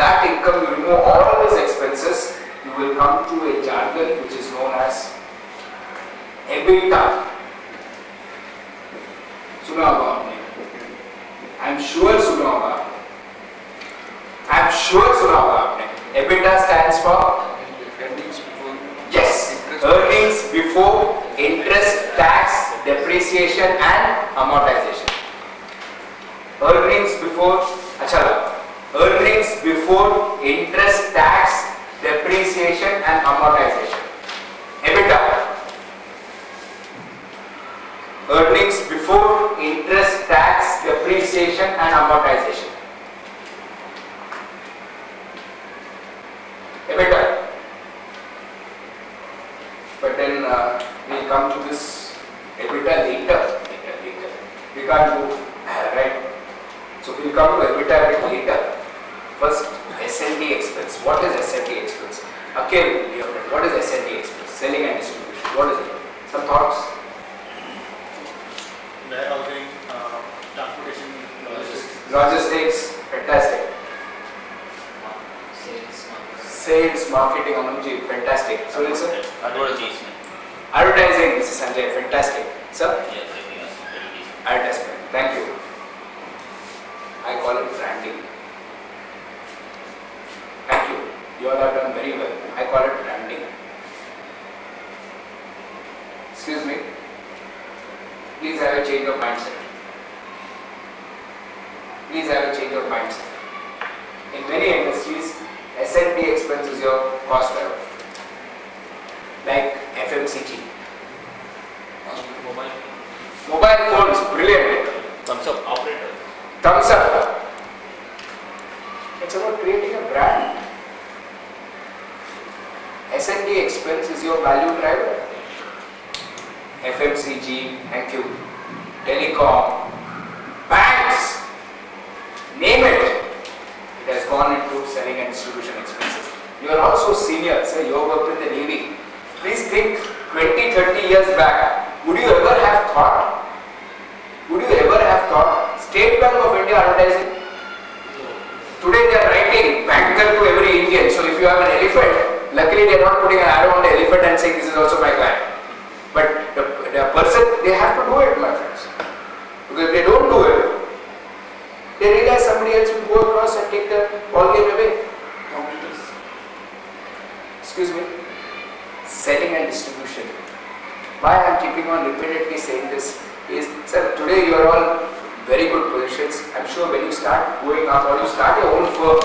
PAT income, you remove all these expenses, you will come to a jargon which is known as EBITDA. सुना होगा आपने? I'm sure सुना होगा आपने. I'm sure सुना होगा आपने. EBITDA stands for earnings before interest, tax, depreciation and amortization. Earnings before, अच्छा लगा. Earnings before interest, tax, depreciation and amortization. EBITDA. Earnings before interest, tax, depreciation and amortization. EBITDA. But then we'll come to this EBITDA later. We can't move, right? So we'll come to EBITDA a bit later. First, S&D expense. What is S&D expense? Again, dear friend, what is S&D expense? Selling and distribution. What is it? Some thoughts? Warehousing, transportation, Logistics. Fantastic. Sales, marketing, Anumji, fantastic. So listen. Advertising, Mrs. Sanjay, fantastic. Sir? Yes, I think that's very decent. Advertisement. Thank you. I call it branding. Thank you. You all have done very well. I call it branding. Excuse me. Please have a change of mindset. Please have a change of mindset. In many industries, S&D expense is your cost driver. Like FMCG. Mobile phones, brilliant. Thumbs up. Operator. Thumbs up. It's about creating a brand. S&D expense is your value driver. FMCG, thank you. Telecom, banks, name it. It has gone into selling and distribution expenses. You are also senior, say you have worked with the Navy. Please think 20-30 years back, would you ever have thought State Bank of India advertising? Today they are writing banker to every Indian. So if you have an elephant, luckily they are not putting an arrow on the elephant and saying this is also my client. But the person, they have to do it, my friends. Because if they don't do it, they realize somebody else will go across and take the ball game away. Excuse me. Selling and distribution. Why I am keeping on repeatedly saying this is, sir, today you are all very good positions. I am sure when you start going up or you start your own firm,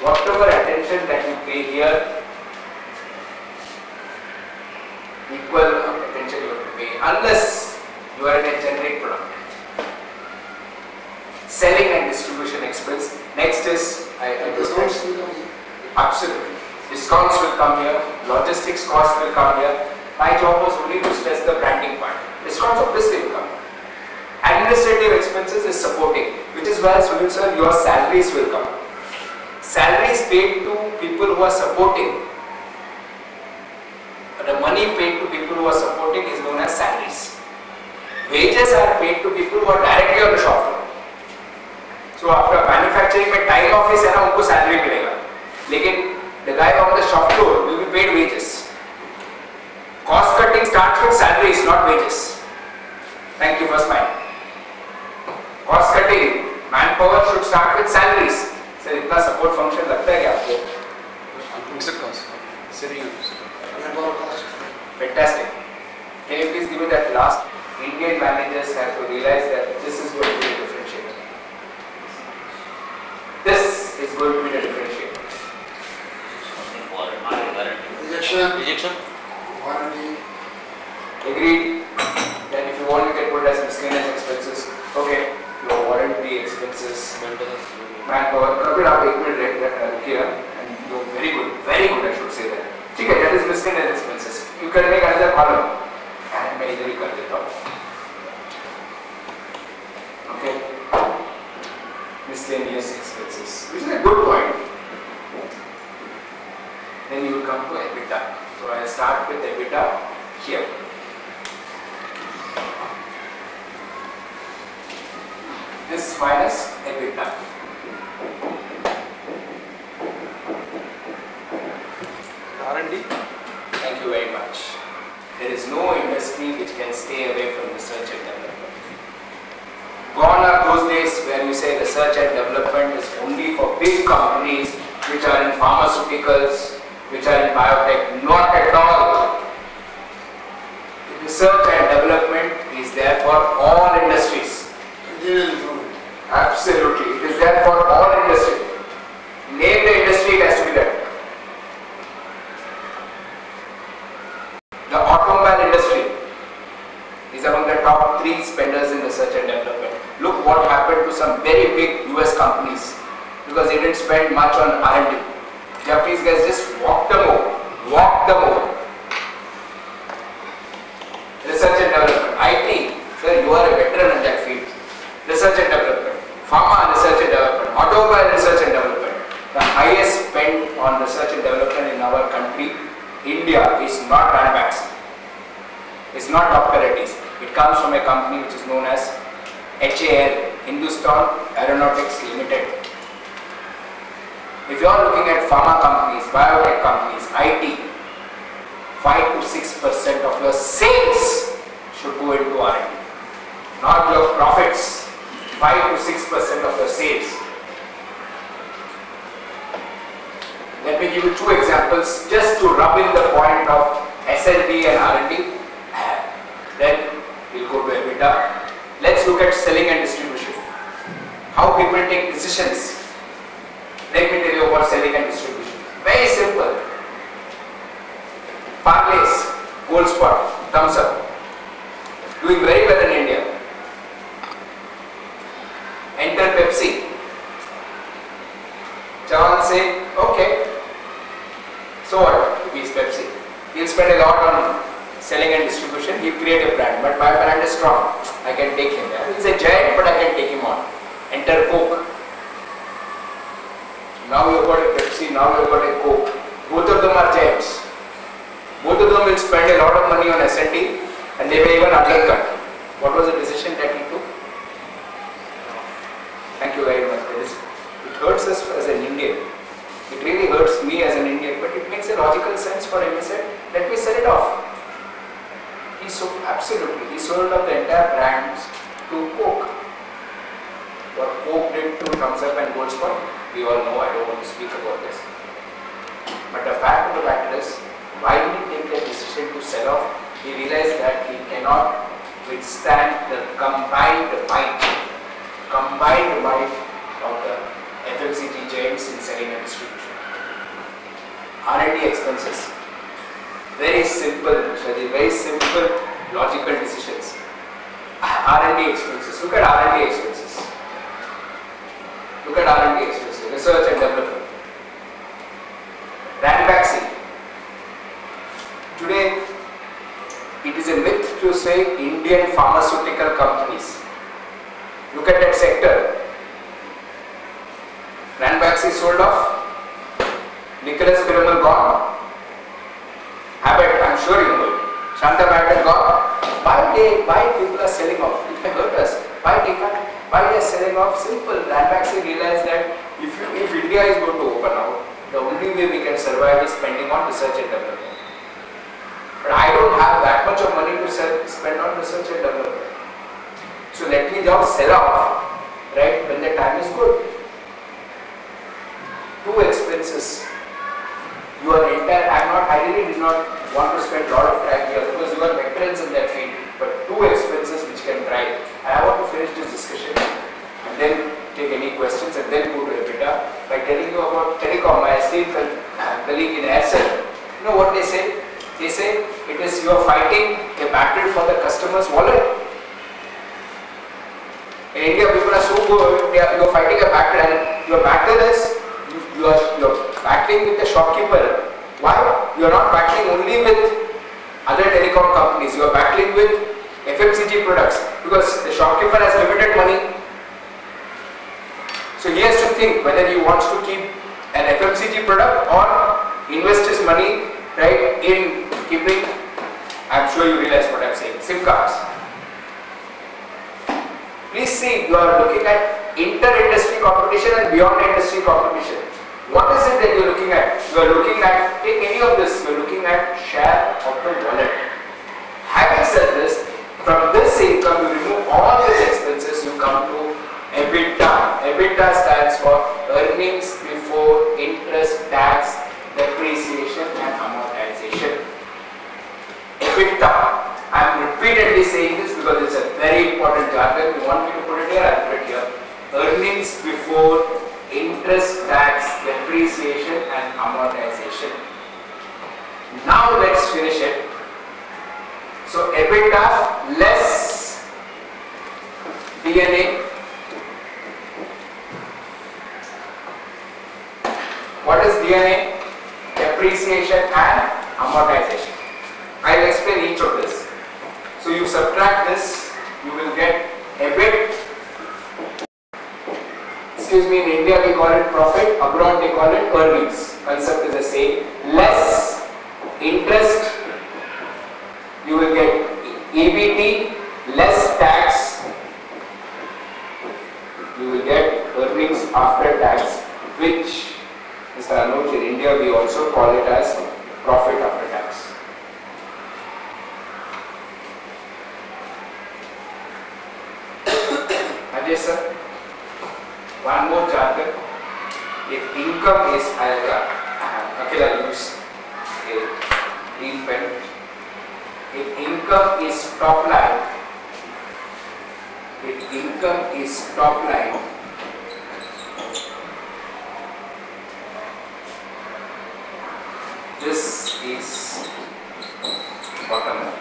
whatever attention that you pay here, equal attention you have to pay, unless you are in a generic product. Selling and distribution expense. Next is, Discounts will come here. Absolutely. Discounts will come here, logistics costs will come here. My job was only to stress the branding part. Discounts obviously will come. Administrative expenses is supporting, which is why, Sunil sir, your salaries will come. Salaries paid to people who are supporting. The money paid to people who are supporting is known as salaries. Wages are paid to people who are directly on the shop floor. So after manufacturing में time office है ना, उनको salary मिलेगा. लेकिन the guy on the shop floor will be paid wages. Cost cutting starts with salaries, not wages. Thank you for smiling. Cost cutting, manpower should start with salaries. Sir, इतना support function लगता है क्या आपको? Fixed cost. Manpower cost. Fantastic. Can you please give me that last? Indian managers have to realize that this is going to be a differentiator. This is going to be the differentiator. Rejection. Warranty. Agreed. Then if you want, you can put it as miscellaneous expenses. Okay. Your warranty expenses. Manpower. Kabir, आप एक minute रखिए and you're very good I should say that. ठीक है, that is miscellaneous expenses. You can make another column and मैं इधर ही कर देता हूँ. Okay. Miscellaneous expenses, which is a good point. Then you will come to EBITDA. So I start with EBITDA here. This minus EBITDA. R&D? Thank you very much. There is no industry which can stay away from research and development. Gone are those days where you say research and development is only for big companies which are in pharmaceuticals, which are in biotech. Not at all. Research and development is there for all industries. Absolutely. It is there for all industries. Name the industry, it has to be there. The automobile industry is among the top 3 spenders in research and development. Look what happened to some very big US companies because they didn't spend much on R&D. Japanese guys just walked them over. Research and development. IT, sir, you are a veteran in that field. Research and development. Pharma, research and development. Automobile, research and development. The highest spend on research and development in our country, India, is not Ranbaxy. It's not Dr. Reddy's. It comes from a company which is known as HAL, Hindustan Aeronautics Limited. If you are looking at pharma companies, biotech companies, IT, 5 to 6% of your sales should go into R&D. Not your profits, 5 to 6% of your sales. Let me give you 2 examples just to rub in the point of S&D and R&D. Then we'll go to EBITDA. Let's look at selling and distribution. How people take decisions. Let me tell you about selling and distribution. Very simple. Parleys, Gold Spot, Thumbs Up. Doing very well in India. Enter Pepsi. Chavan say, okay. So what if he's Pepsi? He'll spend a lot on selling and distribution. He'll create a brand. But my brand is strong. I can take him there. He's a giant, but I can take him on. Enter Coke. Now you've got a Pepsi, now you've got a Coke. Both of them are giants. Both of them will spend a lot of money on S&D and they may even undercut. What was the decision that he took? Thank you very much. It hurts us as an Indian. It really hurts me as an Indian, but it makes a logical sense for him. He said, let me sell it off. He sold off the entire brands to Coke. What Coke did to Thumbs Up and Gold Spot, we all know. I don't want to speak about this. But the fact of the matter is, why did he take that decision to sell off? He realized that he cannot withstand the combined might of the FMCG giants in selling and distribution. R&D expenses. Very simple, very simple logical decisions. R&D expenses. Look at R&D expenses. Look at R&D expenses. Research and development. Ranbaxy. Today, it is a myth to say Indian pharmaceutical companies. Look at that sector. Ranbaxy sold off. Nicholas Piramal gone. Abbott, I'm sure you know it. Shanta Abbott gone. Why people are selling off? It may hurt us. Why they are selling off? Simple. Ranbaxy realized that if India is going to open out, the only way we can survive is spending on research and development. But I don't have that much of money to spend on research and development. So let me just sell off, right, when the time is good. 2 expenses. You are entire, I really did not want to spend a lot of time here because you are veterans in that field, but 2 expenses which can drive. And I want to finish this discussion and then take any questions and then go to EBITDA by telling you about telecom. My esteemed colleague in Aircel. You know what they say? They say it is you are fighting a battle for the customer's wallet. In India, people are so good. You are fighting a battle, and your battle is you are battling with the shopkeeper. Why? You are not battling only with other telecom companies. You are battling with FMCG products because the shopkeeper has limited money. So he has to think whether he wants to keep an FMCG product or invest his money, right, in keeping. I'm sure you realize what I'm saying. SIM cards. Please see, you are looking at inter-industry competition and beyond industry competition. What is it it that you are looking at? You are looking at, take any of this, you are looking at share of the wallet. Having said this, from this income you remove all these expenses, you come to EBITDA. EBITDA stands for earnings before interest, tax, depreciation and amortization. EBITDA. I am repeatedly saying this because it's a very important jargon. You want me to put it here? I'll put it here. Earnings before interest, tax, depreciation and amortization. Now let's finish it. So EBITDA less D&A. What is D&A? Depreciation and amortization. I'll explain each of this. So you subtract this, you will get EBIT. Excuse me, in India we call it profit, abroad they call it earnings. Concept is the same. Less interest, you will get EBT, less tax, you will get earnings after tax, which Mr. Anuj, in India we also call it as profit after tax. Ajay sir, one more jargon. If income is, I'll use a green pen. If income is top line, this is bottom line.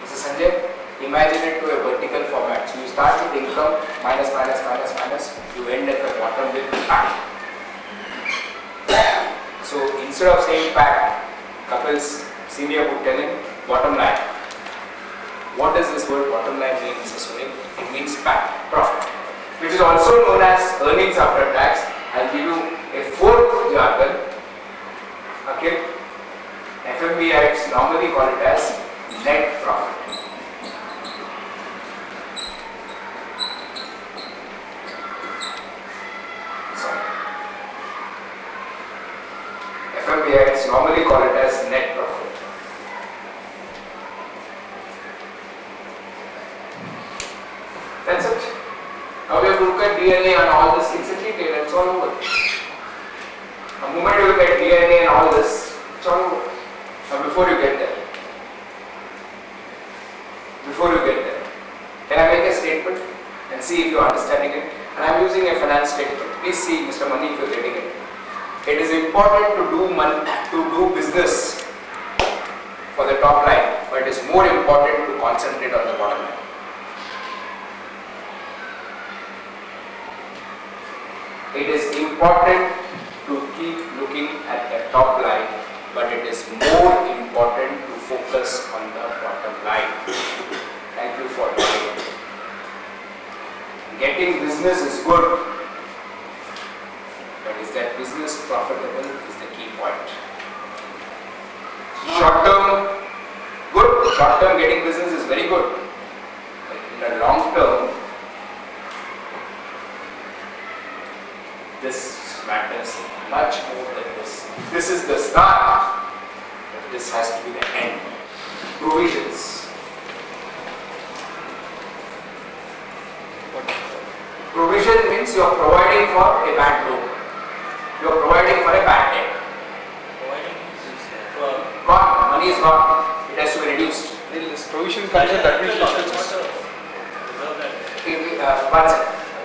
Mr. Sanjay, imagine it to a vertical format. So you start with income, minus, you end at the bottom with PAT. So instead of saying PAT, Kapil's senior would tell him bottom line. What does this word bottom line mean, Mr. Sunil? It means PAT, profit, which is also known as earnings after tax. I'll give you a fourth jargon. Okay, FMBIs normally call it as net profit. FMBIs normally call it as net profit. That's it. Now we have to look at D&A and all this things in detail. It's all over. The moment you look at D&A and all this, it's all over. Now before you get there, can I make a statement and see if you are understanding it? And I am using a finance statement. Please see, Mr. Mani, if you are getting it. It is important to do business for the top line, but it is more important to concentrate on the bottom line. It is important to keep looking at the top line, but it is more important to focus on the bottom line. Thank you for listening. Getting business is good, but is that business profitable is the key point. Short term, good. Short term getting business is very good, but in the long term, this matters much more than this. This is the start, but this has to be the end. Provisions. Provision means you are providing for a bad loan. You are providing for a bad debt. Gone. Money is gone. It has to be reduced. This provision comes with administration.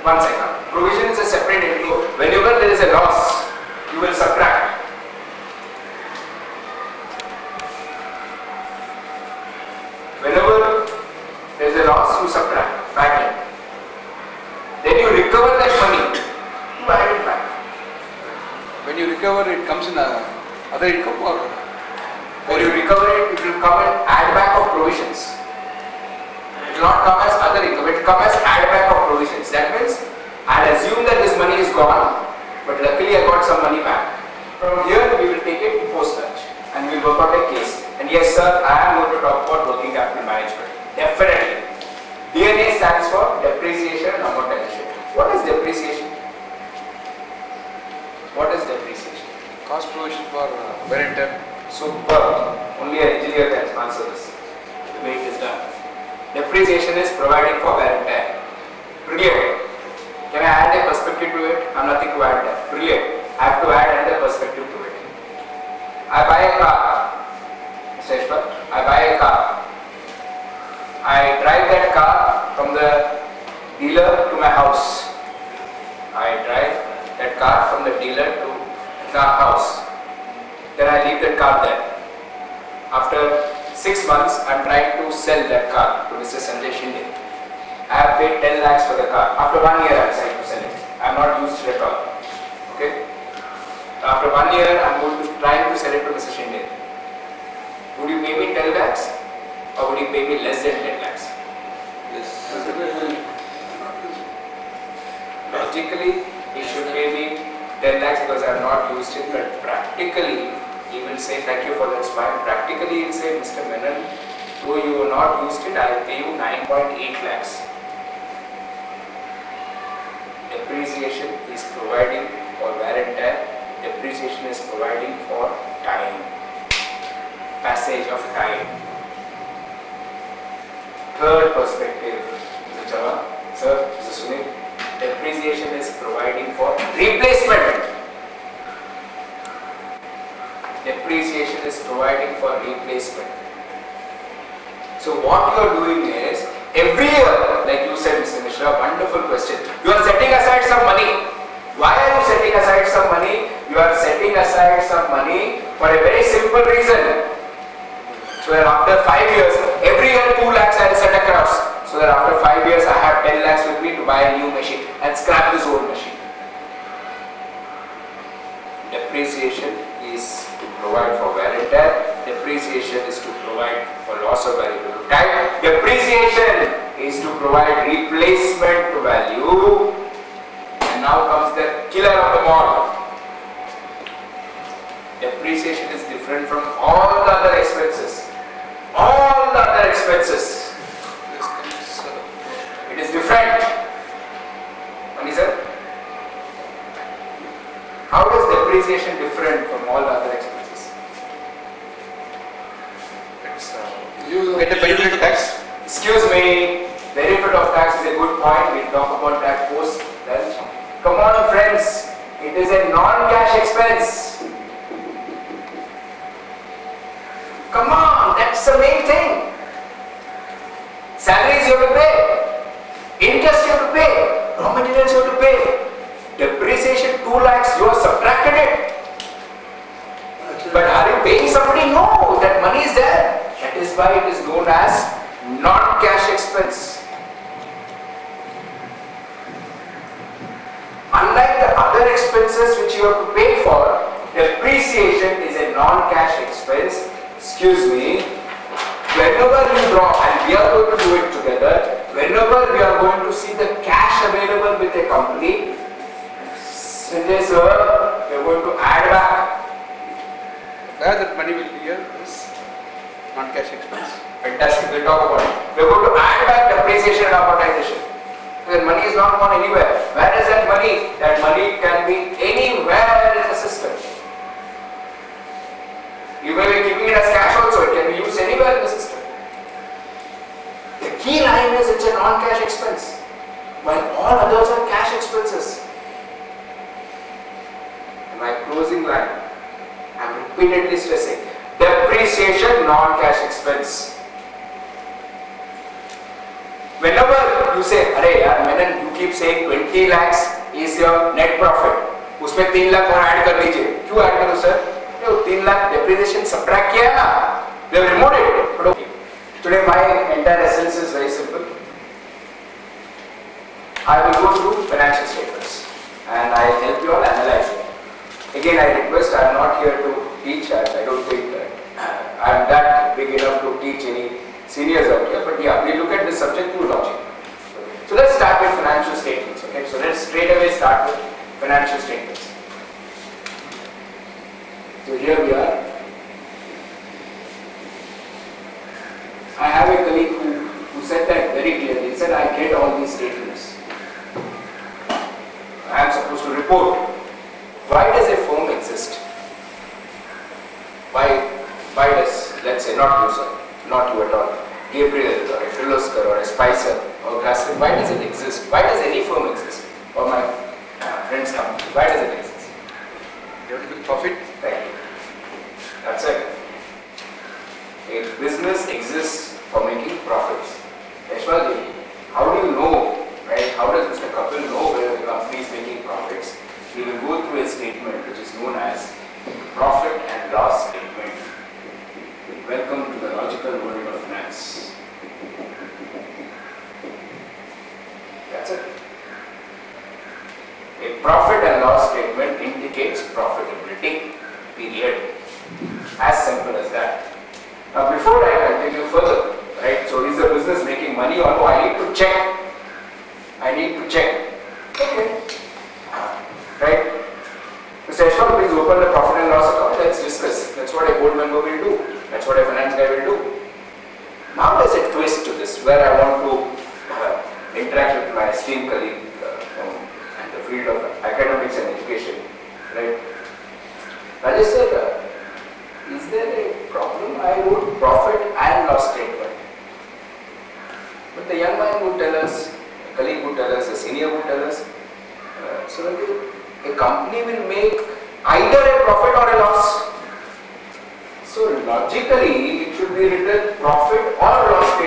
One second. Provision is a separate entity. Whenever there is a loss, you will subtract. Whenever there is a loss, you subtract back end. Then you recover that money, you add it back. When you recover, it comes in other income or? When you recover it, it will come and add back of provisions. It will not come as other income, it will come as add back of provisions. That means, I will assume that this money is gone, but luckily I got some money back. From here, we will take it post-lunch and we will work out a case. And yes sir, I am going to talk about working capital management. Definitely. D&A stands for depreciation Wear and tear. Superb. Only an engineer can answer this. The way it is done. Depreciation is providing for wear and tear. Brilliant. Can I add a perspective to it? I'm nothing to add there. Brilliant. I have to add another perspective to it. I buy a car. Mr. Ishwar, I buy a car. I drive that car from the dealer to my house. I drive that car from the dealer to the house. Then I leave that car there. After 6 months, I am trying to sell that car to Mr. Sanjay Shinde. I have paid 10 lakhs for the car. After 1 year, I am trying to sell it. I am not used it at all. Okay? After 1 year, I am going to trying to sell it to Mr. Shinde. Would you pay me 10 lakhs? Or would you pay me less than 10 lakhs? Yes. Logically, he should pay me 10 lakhs because I have not used it, but practically, he will say thank you for that spine. Practically, he will say, Mr. Menon, though you have not used it, I will pay you 9.8 lakhs. Depreciation is providing for wear and tear. Depreciation is providing for time, passage of time. Third perspective, Mr. Chavan, sir, Mr. Sunil, depreciation is providing for replacement. Depreciation is providing for replacement. So what you are doing is, every year, like you said, Mr. Mishra, wonderful question. You are setting aside some money. Why are you setting aside some money? You are setting aside some money for a very simple reason. So that after 5 years, every year 2 lakhs I will set across. So that after 5 years I have 10 lakhs with me to buy a new machine and scrap this old machine. Depreciation is to provide for wear and tear. Depreciation is to provide for loss of value to time. Depreciation is to provide replacement to value. And now comes the killer of them all. Depreciation is different from all the other expenses. All the other expenses. It is different. Mani sir? How is depreciation different from all the other expenses? You get a benefit tax. Excuse me, benefit of tax is a good point. We'll talk about that post. Well, come on friends, it is a non-cash expense. Come on, that's the main thing. Salaries you have to pay, interest you have to pay, raw materials you have to pay. Depreciation 2 lakhs, you have subtracted it. But are you paying somebody? No, that money is there. That is why it is known as non-cash expense. Unlike the other expenses which you have to pay for, depreciation is a non-cash expense. Excuse me, whenever you draw, and we are going to do it together, whenever we are going to see the cash available with a company, Sanjay sir, we are going to add back. Where that money will be here is non-cash expense. Fantastic, we'll talk about it. We are going to add back depreciation and amortization. That money is not gone anywhere. Where is that money? That money can be anywhere in the system. You may be keeping it as cash also, it can be used anywhere in the system. The key line is it's a non-cash expense, while all others are cash expenses. In my closing line, I am repeatedly stressing, depreciation, non-cash expense. Whenever you say, "Arey yaar, Menon, you keep saying 20 lakhs is your net profit, उसमें 3 लाख और add कर लीजिए." क्यों add करो sir? 3 lakh depreciation subtract किया है ना, we have removed it. But okay. Today my entire essence is very simple. I will go through financial statements and I will help you all analyze it. Again, I request, I am not here to teach. I don't think I am that big enough to teach any seniors out here. But yeah, we look at this subject through logic. So let's start with financial statements. Okay, so let's straight away start with financial statements. So here we are. I have a colleague who said that very clearly. He said, I get all these statements. I am supposed to report. Why does a firm exist? not you, sir. Not you at all. Gabriel or a Kirloskar or a Spicer or Grassroots, why does it exist? Why does any firm exist? Or my friend's company, why does it exist? You have to make profit. Thank you. That's it. A business exists for making profits. Yashwalji, how do you know, right? How does Mr. Kapil know whether the company is making profits? He will go through a statement which is known as profit and loss statement. Welcome to the logical world of finance. That's it. A profit and loss statement indicates profitability, period. As simple as that. Now before I continue further, right, so is the business making money or no? I need to check. Okay. Right? Mr. Ashwal, please open the profit and loss account. Let's discuss. That's what a board member will do. That's what a finance guy will do. Now there's a twist to this where I want to interact with my esteemed colleague in the field of academics and education. Right? Rajesh sir, is there a problem? I wrote profit and loss statement. But the young man would tell us, a colleague would tell us, a senior would tell us, so a company will make either a profit or a loss. So logically, it should be written profit or loss